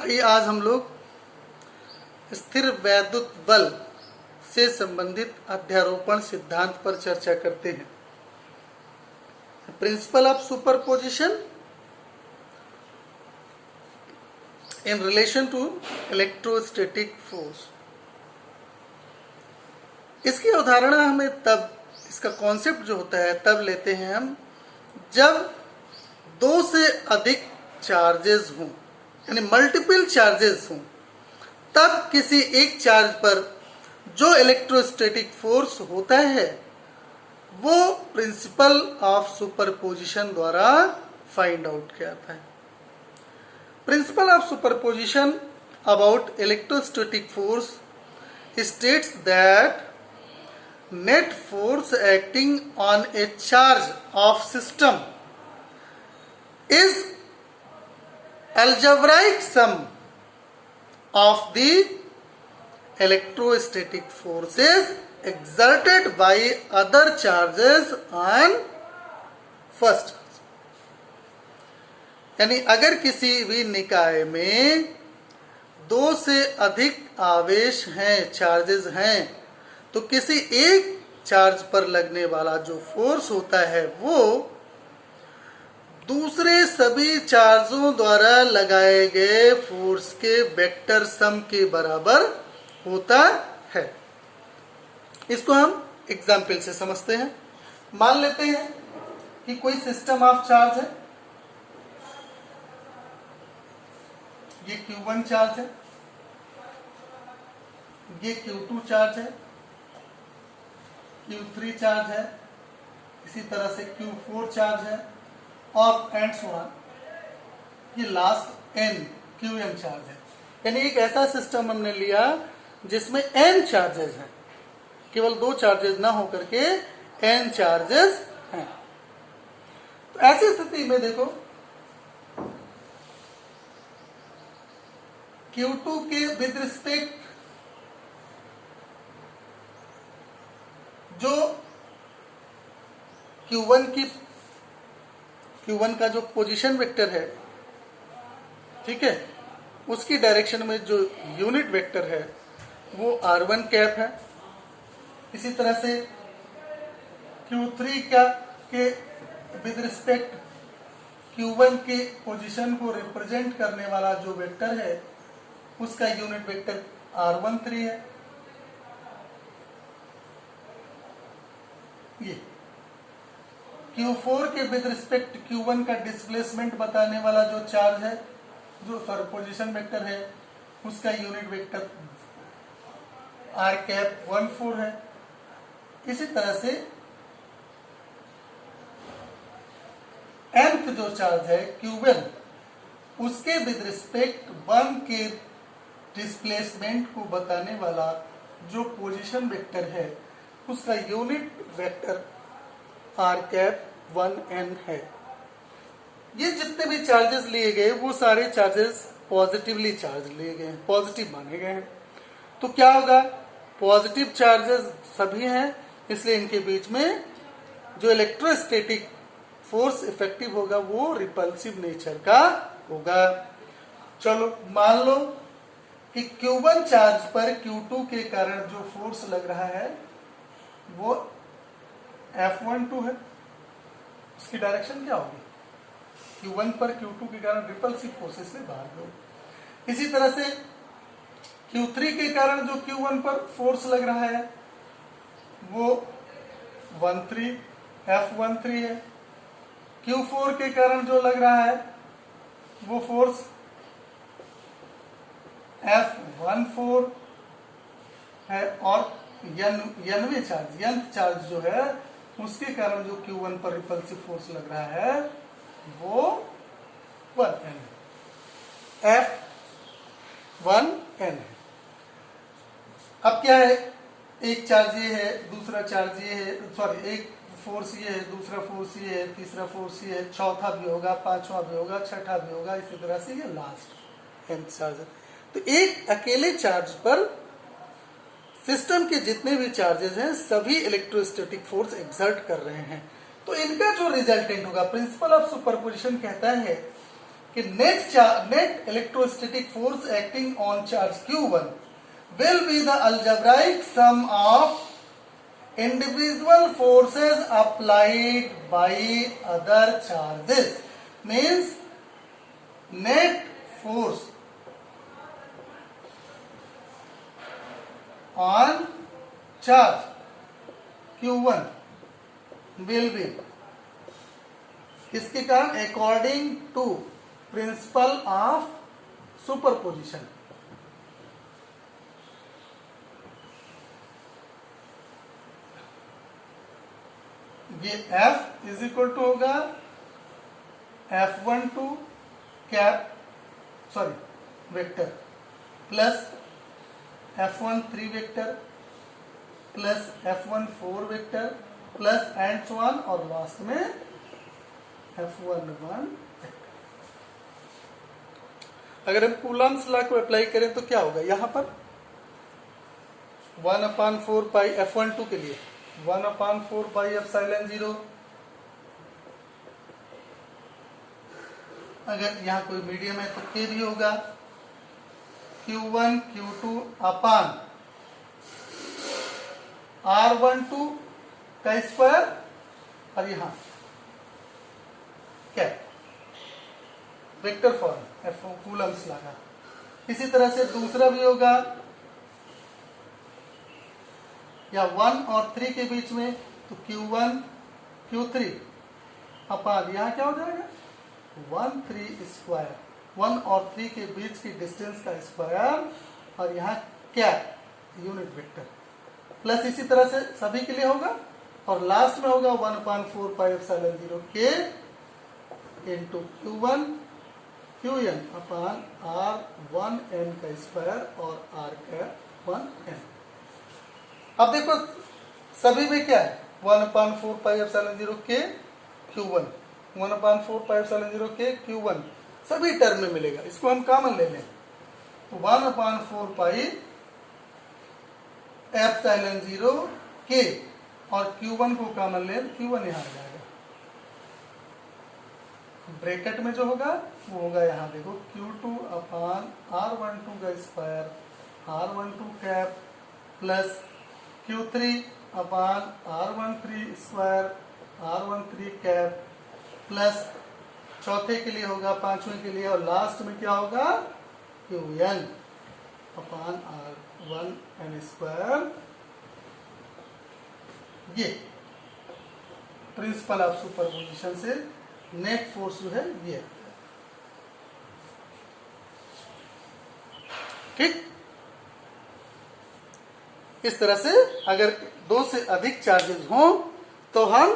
आइए आज हम लोग स्थिर वैद्युत बल से संबंधित अध्यारोपण सिद्धांत पर चर्चा करते हैं। Principle of superposition in relation to electrostatic force. इसकी अवधारणा हमें तब, इसका कॉन्सेप्ट जो होता है तब लेते हैं हम जब दो से अधिक चार्जेस हों, यानी मल्टीपल चार्जेस हों, तब किसी एक चार्ज पर जो इलेक्ट्रोस्टैटिक फोर्स होता है वो प्रिंसिपल ऑफ सुपरपोजिशन द्वारा फाइंड आउट किया जाता है। Principal of superposition about electrostatic force states that net force acting on a charge of system is algebraic sum of the electrostatic forces exerted by other charges on first। यानी अगर किसी भी निकाय में दो से अधिक आवेश हैं, चार्जेस हैं, तो किसी एक चार्ज पर लगने वाला जो फोर्स होता है वो दूसरे सभी चार्जों द्वारा लगाए गए फोर्स के वेक्टर सम के बराबर होता है। इसको हम एग्जाम्पल से समझते हैं। मान लेते हैं कि कोई सिस्टम ऑफ चार्ज है, ये Q1 चार्ज है, ये Q2 चार्ज है, Q3 चार्ज है, इसी तरह से Q4 चार्ज है और एंड सो ऑन, ये लास्ट N Qn चार्ज है। यानी एक ऐसा सिस्टम हमने लिया जिसमें N चार्जेस हैं, केवल दो चार्जेस ना होकर के N चार्जेस हैं। तो ऐसी स्थिति में देखो Q2 के विद रिस्पेक्ट जो Q1 का जो पोजीशन वेक्टर है, ठीक है, उसकी डायरेक्शन में जो यूनिट वेक्टर है वो r1 कैप है। इसी तरह से Q3 के विद रिस्पेक्ट Q1 के पोजीशन को रिप्रेजेंट करने वाला जो वेक्टर है उसका यूनिट वेक्टर r13 है। ये Q4 के विद रिस्पेक्ट Q1 का डिस्प्लेसमेंट बताने वाला जो चार्ज है, जो पोजीशन वेक्टर है, उसका यूनिट वेक्टर r कैप 14 है। इसी तरह से nth जो चार्ज है Q1, उसके विद रिस्पेक्ट 1 के डिस्प्लेसमेंट को बताने वाला जो पोजीशन वेक्टर है उसका unit vector r cap 1n है। ये जितने भी चार्जेस लिए गए वो सारे चार्जेस पॉजिटिवली चार्ज लिए गए हैं, पॉजिटिव माने गए हैं। तो क्या होगा, पॉजिटिव चार्जेस सभी हैं, इसलिए इनके बीच में जो इलेक्ट्रोस्टैटिक फोर्स इफेक्टिव होगा वो रिपल्सिव नेचर का होगा। चलो मान लो कि Q1 चार्ज पर Q2 के कारण जो फोर्स लग रहा है वो F12 है। उसकी डायरेक्शन क्या होगी, Q1 पर Q2 के कारण रिपल्सिव फोर्सेस से बाहर गए। इसी तरह से Q3 के कारण जो Q1 पर फोर्स लग रहा है वो 13 F13 है। Q4 के कारण जो लग रहा है वो फोर्स F14 है और nth चार्ज जो है उसके कारण जो Q1 पर रिपल्सिव फोर्स लग रहा है वो 1n F1n है। अब क्या है, एक चार्ज ये है, दूसरा चार्ज ये है, सॉरी एक फोर्स ये है, दूसरा फोर्स ये है, तीसरा फोर्स ये है, चौथा भी होगा, पांचवा भी होगा, छठा भी होगा, इसी तरह से ये लास्ट nth चार्ज है। तो एक अकेले चार्ज पर सिस्टम के जितने भी चार्जेस हैं सभी इलेक्ट्रोस्टैटिक फोर्स एक्सर्ट कर रहे हैं। तो इनका जो रिजल्टेंट होगा, प्रिंसिपल ऑफ सुपरपोजिशन कहता है कि net electrostatic force acting on charge Q1 will be the algebraic sum of individual forces applied by other charges. Means net force on charge Q1 will be किसके कारण? According to principle of superposition. ये F is equal to होगा F12 cap vector plus F13 vector plus F14 vector plus and so on और last में F11। अगर हम Coulomb's law को apply करें तो क्या होगा? यहां पर 1/4 पाई F12 के लिए 1/4 पाई ε0। अगर यहां कोई मीडियम है तो K भी होगा Q1 Q2 अपान R12 का स्क्वायर और यहां क्या वेक्टर फॉर्म कूलम्स लगा। इसी तरह से दूसरा भी होगा या 1 और 3 के बीच में तो Q1 Q3 अपान यहां क्या हो जाएगा 1 3 स्क्वायर 1 और 3 के बीच की डिस्टेंस का स्क्वायर और यहां क्या यूनिट वेक्टर प्लस इसी तरह से सभी के लिए होगा और लास्ट में होगा 1/4 पाई ε0 K इंटू Q1 Qn अपान R1n का स्क्वायर और R का 1n। अब देखो सभी में क्या है 1/4 पाई ε0 K Q1 1/4 पाई ε0 K Q1 सभी टर्म में मिलेगा। इसको हम कॉमन ले लें तो 1/4 पाई ε0 K और Q1 को कॉमन ले Q1 यहां आ जाएगा। ब्रैकेट में जो होगा वो होगा यहां देखो Q2 अपान R12 का square R12 cap plus Q3 अपान R13 square R13 cap plus चौथे के लिए होगा पांचवें के लिए और लास्ट में क्या होगा Qn अपान R1n स्क्वायर। ये प्रिंसिपल ऑफ सुपरपोजिशन से नेट फोर्स जो है ये ठीक। इस तरह से अगर दो से अधिक चार्जेस हों तो हम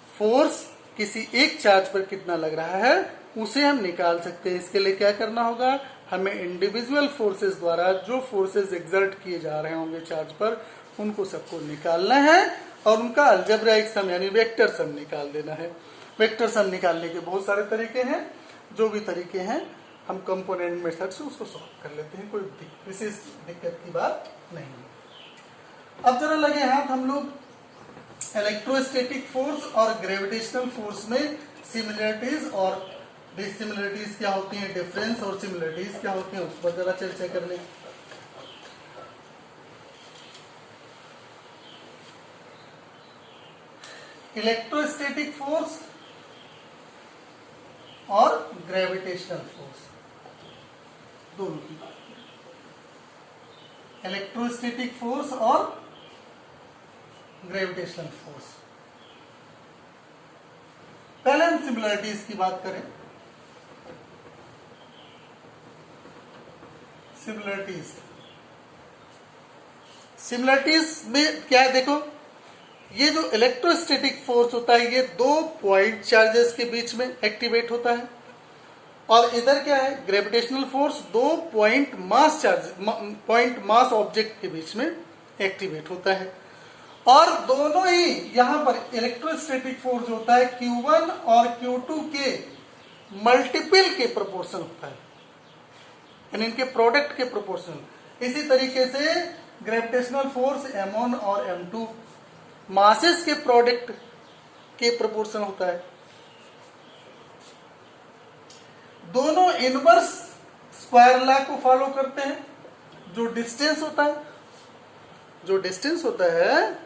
फोर्स किसी एक चार्ज पर कितना लग रहा है उसे हम निकाल सकते हैं। इसके लिए क्या करना होगा हमें इंडिविजुअल फोर्सेस द्वारा जो फोर्सेस एक्सर्ट किए जा रहे होंगे चार्ज पर उनको सबको निकालना है और उनका अलजेब्राइक सम यानी वेक्टर सम निकाल देना है। वेक्टर सम निकालने के बहुत सारे तरीके हैं, जो भी तरीके हैं हम कंपोनेंट मेथड से उसको सॉल्व कर लेते हैं, कोई विशेष दिक्कत की बात नहीं है। अब जरा लगे हाथ हम लोग इलेक्ट्रोस्टैटिक फोर्स और ग्रेविटेशनल फोर्स में सिमिलरिटीज और डिसिमिलरिटीज क्या होती हैं, डिफरेंस और सिमिलरिटीज क्या होती हैं उस पर जरा चर्चा कर लें। इलेक्ट्रोस्टैटिक फोर्स और ग्रेविटेशनल फोर्स दोनों की बात करें। इलेक्ट्रोस्टैटिक फोर्स और ग्रेविटेशनल फोर्स। पहले हम सिमिलरिटीज की बात करें। सिमिलरिटीज में क्या है देखो, ये जो इलेक्ट्रोस्टैटिक फोर्स होता है ये दो पॉइंट चार्जेस के बीच में एक्टिवेट होता है और इधर क्या है ग्रेविटेशनल फोर्स दो पॉइंट मास ऑब्जेक्ट के बीच में एक्टिवेट होता है और दोनों ही यहां पर इलेक्ट्रोस्टैटिक फोर्स होता है Q1 और Q2 के मल्टीपल के प्रोपोर्शन होता है, यानी इनके प्रोडक्ट के प्रोपोर्शन। इसी तरीके से ग्रेविटेशनल फोर्स M1 और M2 मासेस के प्रोडक्ट के प्रोपोर्शन होता है। दोनों इनवर्स स्क्वायर लॉ को फॉलो करते हैं। जो डिस्टेंस होता है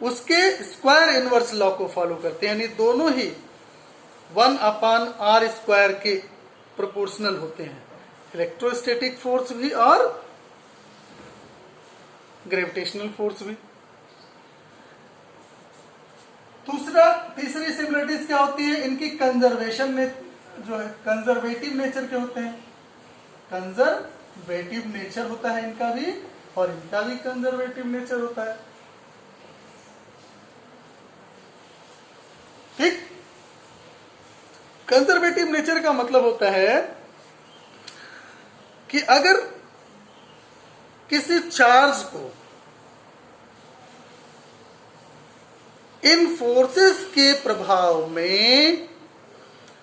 उसके स्क्वायर इनवर्स लॉ को फॉलो करते हैं, यानी दोनों ही 1/r² के प्रोपोर्शनल होते हैं, इलेक्ट्रोस्टैटिक फोर्स भी और ग्रेविटेशनल फोर्स भी। तीसरी सिमिलरिटीज क्या होती है, इनकी कंजर्वेशन में जो है कंजर्वेटिव नेचर के होते हैं। कंजर्वेटिव नेचर होता है इनका भी, और इनका भी कंजर्वेटिव नेचर होता है। ठीक, कंजर्वेटिव नेचर का मतलब होता है कि अगर किसी चार्ज को इन फोर्सेस के प्रभाव में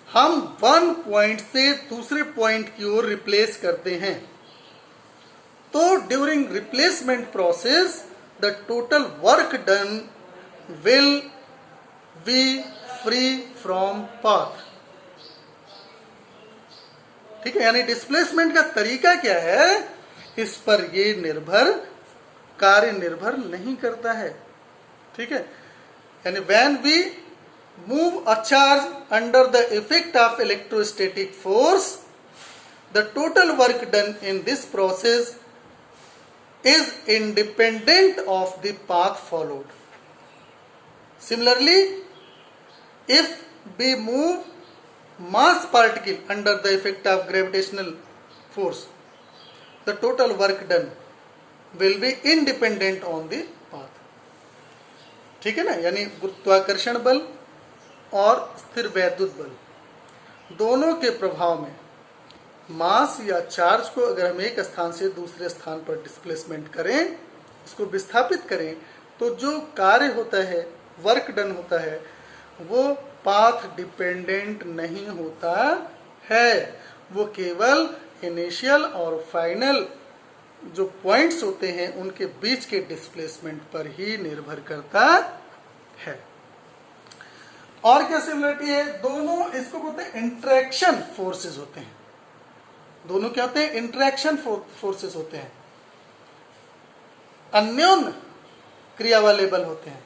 हम वन पॉइंट से दूसरे पॉइंट की ओर रिप्लेस करते हैं, तो during replacement process the total work done will be free from path. ठीक है, यानी डिस्प्लेसमेंट का तरीका क्या है, इस पर ये कार्य निर्भर नहीं करता है। ठीक है, यानी when we move a charge under the effect of electrostatic force, the total work done in this process is independent of the path followed. Similarly, if we move mass particle under the effect of gravitational force, the total work done will be independent on the path. ठीक है ना, यानी गुरुत्वाकर्षण बल और स्थिर वैद्युत बल दोनों के प्रभाव में मास या चार्ज को अगर हम एक स्थान से दूसरे स्थान पर डिस्प्लेसमेंट करें, उसको विस्थापित करें, तो जो कार्य होता है, वर्क डन होता है, वो पाथ डिपेंडेंट नहीं होता है। वो केवल इनिशियल और फाइनल जो पॉइंट्स होते हैं उनके बीच के डिस्प्लेसमेंट पर ही निर्भर करता है। और क्या सिमिलरिटी है, दोनों इसको बोलते हैं इंटरेक्शन फोर्सेस होते हैं। दोनों क्या होते हैं, इंटरेक्शन फोर्सेस होते हैं, अन्योन्य क्रिया वाले बल होते हैं।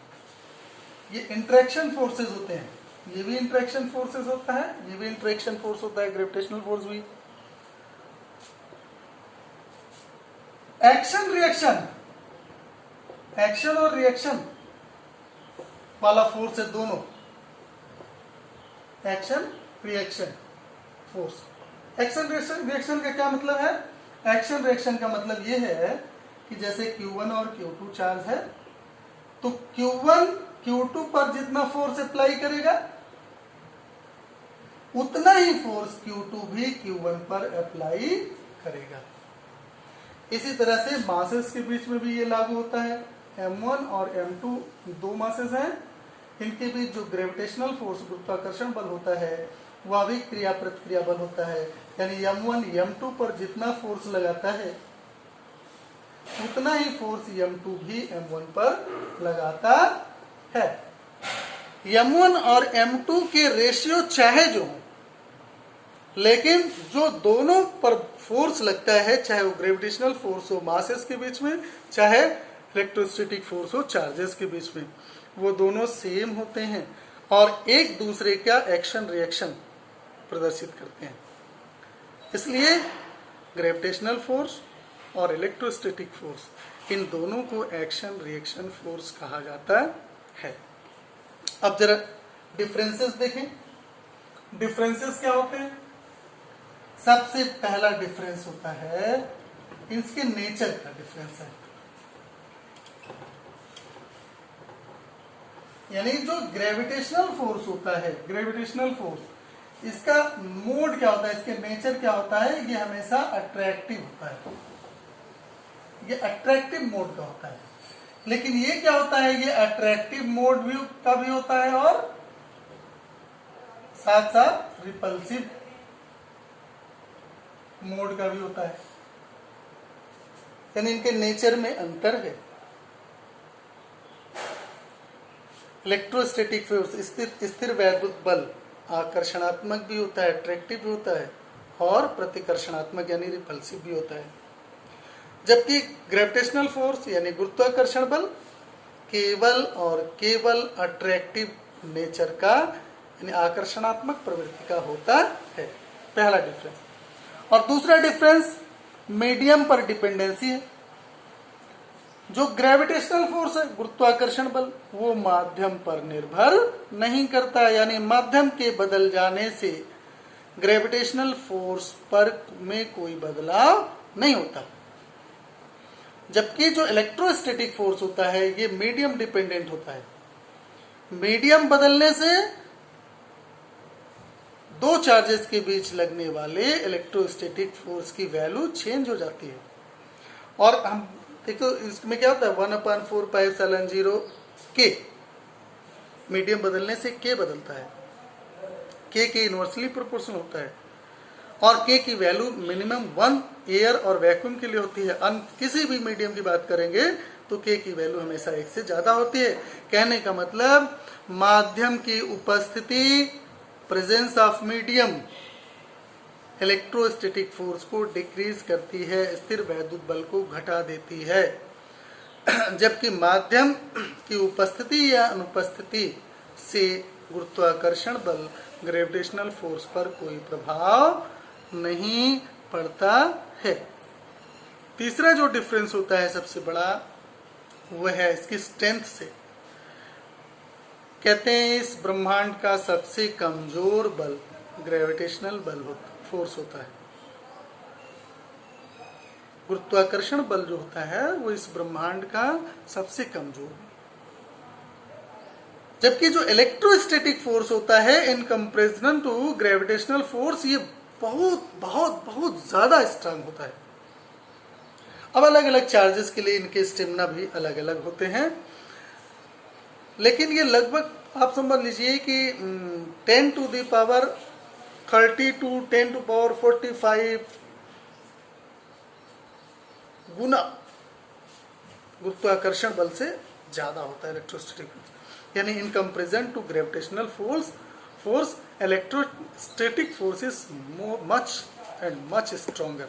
ये इंटरेक्शन फोर्सेस होते हैं, ये भी इंटरेक्शन फोर्सेस होता है, ये भी इंटरेक्शन फोर्स होता है, ग्रेविटेशनल फोर्स भी। एक्शन और रिएक्शन वाला फोर्स है दोनों, action reaction force. Action reaction का क्या मतलब है, एक्शन रिएक्शन का मतलब ये है कि जैसे Q1 और Q2 चार्ज है, तो Q1 Q2 पर जितना फोर्स अप्लाई करेगा उतना ही फोर्स Q2 भी Q1 पर अप्लाई करेगा। इसी तरह से मासेस के बीच में भी ये लागू होता है। M1 और M2 दो मासेस हैं, इनके बीच जो ग्रेविटेशनल फोर्स गुरुत्वाकर्षण बल होता है वह भी क्रिया प्रतिक्रिया बल होता है, यानी M1 M2 पर जितना फोर्स लगाता है उतना ही फोर्स M2 भी M1 पर लगाता है। M1 और M2 के रेशियो चाहे जो हो, लेकिन जो दोनों पर फोर्स लगता है, चाहे वो ग्रेविटेशनल फोर्स हो मासेस के बीच में, चाहे इलेक्ट्रोस्टैटिक फोर्स हो चार्जेस के बीच में, वो दोनों सेम होते हैं और एक दूसरे का एक्शन रिएक्शन प्रदर्शित करते हैं। इसलिए ग्रेविटेशनल फोर्स और इलेक्ट्रोस्टैटिक फोर्स, इन दोनों को एक्शन रिएक्शन फोर्स कहा जाता है। अब जरा डिफरेंसेस देखें। डिफरेंसेस क्या होते हैं? सबसे पहला डिफरेंस होता है इसके नेचर का डिफरेंस है, यानी जो ग्रेविटेशनल फोर्स होता है, ग्रेविटेशनल फोर्स, इसका मोड क्या होता है, इसके नेचर क्या होता है, ये हमेशा अट्रैक्टिव होता है, ये अट्रैक्टिव मोड का होता है। लेकिन ये क्या होता है, ये अट्रैक्टिव मोड भी का भी होता है और साथ साथ रिपल्सिव मोड का भी होता है, यानी इनके नेचर में अंतर है। इलेक्ट्रोस्टैटिक फोर्स स्थिर वैद्युत बल आकर्षणात्मक भी होता है, अट्रैक्टिव भी होता है, और प्रतिकर्षणात्मक यानी रिपल्सिव भी होता है। जबकि ग्रेविटेशनल फोर्स यानी गुरुत्वाकर्षण बल केवल और केवल अट्रैक्टिव नेचर का यानी आकर्षणात्मक प्रवृत्ति का होता है, पहला डिफरेंस। और दूसरा डिफरेंस मीडियम पर डिपेंडेंसी है। जो ग्रेविटेशनल फोर्स है गुरुत्वाकर्षण बल, वो माध्यम पर निर्भर नहीं करता, यानी माध्यम के बदल जाने से ग्रेविटेशनल फोर्स पर में कोई बदलाव नहीं होता। जबकि जो इलेक्ट्रोस्टैटिक फोर्स होता है ये मीडियम डिपेंडेंट होता है। मीडियम बदलने से दो चार्जेस के बीच लगने वाले इलेक्ट्रोस्टैटिक फोर्स की वैल्यू चेंज हो जाती है। और हम देखो इसमें क्या होता है 1/4πε0 के, मीडियम बदलने से के बदलता है, के इनवर्सली प्रोपोर्शनल होता है और के की वैल्यू मिनिमम 1 एयर और वैक्यूम के लिए होती है। किसी भी मीडियम की बात करेंगे तो के की वैल्यू हमेशा 1 से ज्यादा होती है। कहने का मतलब माध्यम की उपस्थिति, presence of medium electrostatic force को डिक्रीज करती है, स्थिर वैद्युत बल को घटा देती है। जबकि माध्यम की उपस्थिति या अनुपस्थिति से गुरुत्वाकर्षण बल ग्रेविटेशनल फोर्स पर कोई प्रभाव नहीं पड़ता है। तीसरा जो डिफरेंस होता है सबसे बड़ा वह है इसकी स्ट्रेंथ से। कहते हैं इस ब्रह्मांड का सबसे कमजोर बल ग्रेविटेशनल बल फोर्स होता है। गुरुत्वाकर्षण बल जो होता है वो इस ब्रह्मांड का सबसे कमजोर है। जबकि जो इलेक्ट्रोस्टैटिक फोर्स होता है in comparison to gravitational force ये बहुत बहुत बहुत ज्यादा स्ट्रांग होता है। अब अलग अलग चार्जेस के लिए इनके स्टेमिना भी अलग अलग होते हैं, लेकिन ये लगभग आप समझ लीजिए कि 10⁻30 to 10⁻45 गुना गुरुत्वाकर्षण बल से ज्यादा होता है इलेक्ट्रोस्टैटिक फोर्स। यानी in comparison to gravitational force electrostatic force is much and much stronger.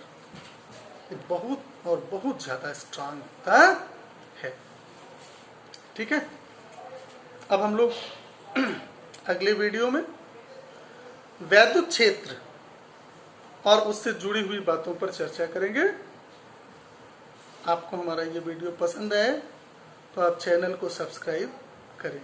बहुत और बहुत ज्यादा स्ट्रांग होता है। ठीक है, अब हम लोग अगले वीडियो में वैद्युत क्षेत्र और उससे जुड़ी हुई बातों पर चर्चा करेंगे। आपको हमारा ये वीडियो पसंद आए तो आप चैनल को सब्सक्राइब करें।